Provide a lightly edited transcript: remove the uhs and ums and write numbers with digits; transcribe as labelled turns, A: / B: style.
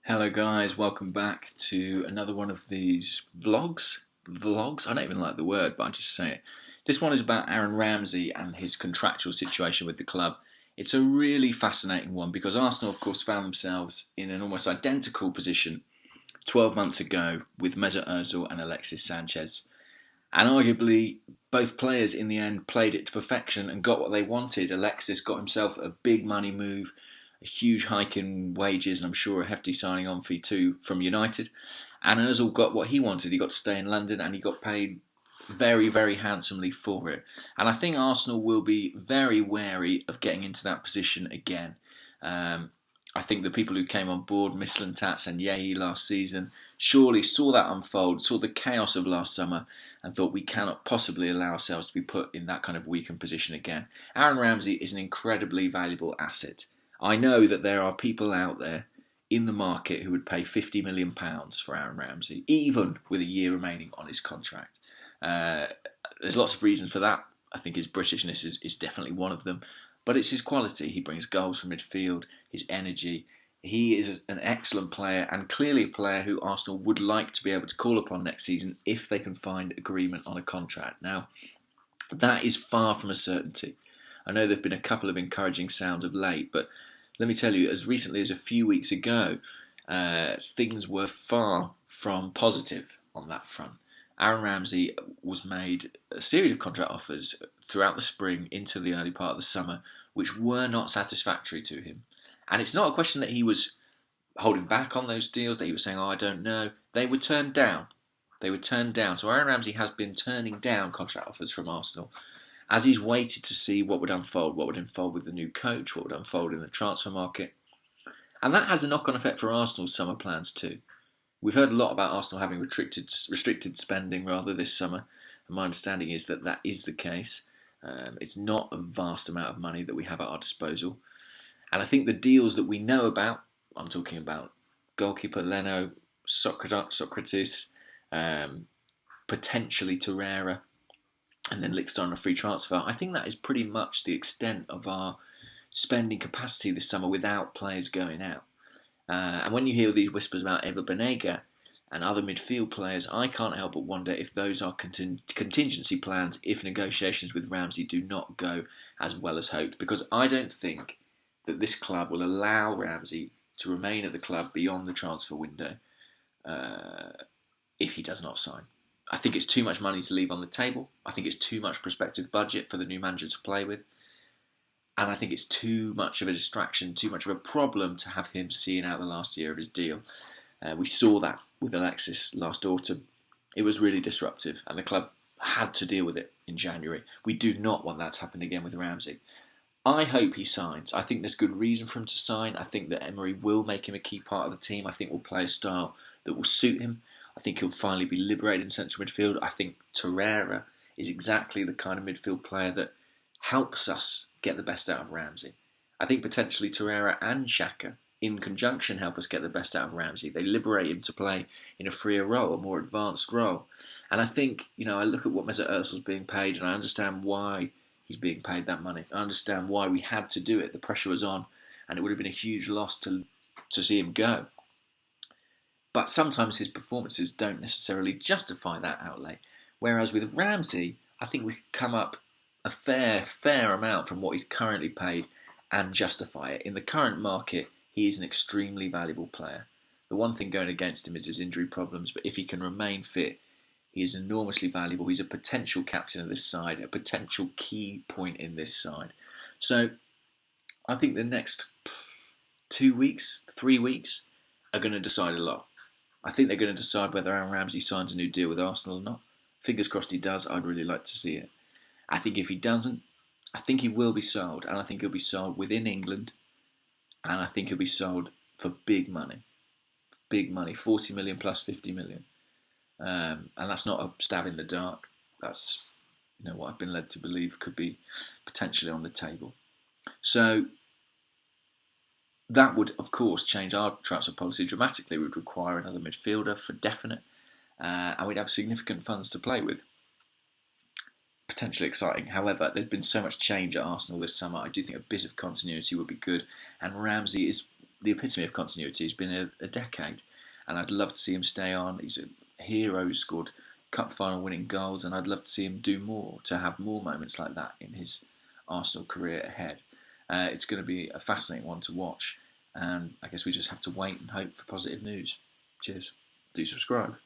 A: Hello guys, welcome back to another one of these vlogs. I don't even like the word, but I just say it. This one is about Aaron Ramsey and his contractual situation with the club. It's a really fascinating one because Arsenal, of course, found themselves in an almost identical position 12 months ago with Mesut Ozil and Alexis Sanchez. And arguably, both players in the end played it to perfection and got what they wanted. Alexis got himself a big money move, a huge hike in wages, and I'm sure a hefty signing on fee too from United. And Ozil got what he wanted. He got to stay in London and he got paid very, very handsomely for it. And I think Arsenal will be very wary of getting into that position again. I think the people who came on board, Mislintat and Yehi last season, surely saw that unfold, saw the chaos of last summer, and thought we cannot possibly allow ourselves to be put in that kind of weakened position again. Aaron Ramsey is an incredibly valuable asset. I know that there are people out there in the market who would pay £50 million for Aaron Ramsey, even with a year remaining on his contract. There's lots of reasons for that. I think his Britishness is definitely one of them. But it's his quality. He brings goals from midfield, his energy. He is an excellent player and clearly a player who Arsenal would like to be able to call upon next season if they can find agreement on a contract. Now, that is far from a certainty. I know there have been a couple of encouraging sounds of late, but let me tell you, as recently as a few weeks ago, things were far from positive on that front. Aaron Ramsey was made a series of contract offers throughout the spring into the early part of the summer, which were not satisfactory to him. And it's not a question that he was holding back on those deals, that he was saying, I don't know. They were turned down. So Aaron Ramsey has been turning down contract offers from Arsenal as he's waited to see what would unfold with the new coach, what would unfold in the transfer market. And that has a knock-on effect for Arsenal's summer plans too. We've heard a lot about Arsenal having restricted spending rather this summer, and my understanding is that that is the case. It's not a vast amount of money that we have at our disposal. And I think the deals that we know about, I'm talking about goalkeeper Leno, Socrates, potentially Torreira, and then Lixter on a free transfer, I think that is pretty much the extent of our spending capacity this summer without players going out. And when you hear these whispers about Ever Banega and other midfield players, I can't help but wonder if those are contingency plans if negotiations with Ramsey do not go as well as hoped. Because I don't think that this club will allow Ramsey to remain at the club beyond the transfer window if he does not sign. I think it's too much money to leave on the table. I think it's too much prospective budget for the new manager to play with. And I think it's too much of a distraction, too much of a problem to have him seeing out the last year of his deal. We saw that with Alexis last autumn. It was really disruptive, and the club had to deal with it in January. We do not want that to happen again with Ramsey. I hope he signs. I think there's good reason for him to sign. I think that Emery will make him a key part of the team. I think we'll play a style that will suit him. I think he'll finally be liberated in central midfield. I think Torreira is exactly the kind of midfield player that helps us get the best out of Ramsey. I think potentially Torreira and Xhaka in conjunction help us get the best out of Ramsey. They liberate him to play in a freer role, a more advanced role. And I think, I look at what Mesut Ozil is being paid and I understand why he's being paid that money. I understand why we had to do it. The pressure was on and it would have been a huge loss to see him go. But sometimes his performances don't necessarily justify that outlay. Whereas with Ramsey, I think we can come up a fair amount from what he's currently paid and justify it. In the current market, he is an extremely valuable player. The one thing going against him is his injury problems, but if he can remain fit, he is enormously valuable. He's a potential captain of this side, a potential key point in this side. So I think the next 2 weeks, 3 weeks are going to decide a lot. I think they're going to decide whether Aaron Ramsey signs a new deal with Arsenal or not. Fingers crossed he does. I'd really like to see it. I think if he doesn't, I think he will be sold. And I think he'll be sold within England. And I think he'll be sold for big money. Big money. 40 million plus 50 million. And that's not a stab in the dark. That's what I've been led to believe could be potentially on the table. So that would, of course, change our transfer policy dramatically. We would require another midfielder for definite. And we'd have significant funds to play with. Potentially exciting. However, there's been so much change at Arsenal this summer. I do think a bit of continuity would be good. And Ramsey is the epitome of continuity. He's been a decade, and I'd love to see him stay on. He's a hero who scored cup final winning goals, and I'd love to see him do more, to have more moments like that in his Arsenal career ahead. It's going to be a fascinating one to watch, and I guess we just have to wait and hope for positive news. Cheers. Do subscribe.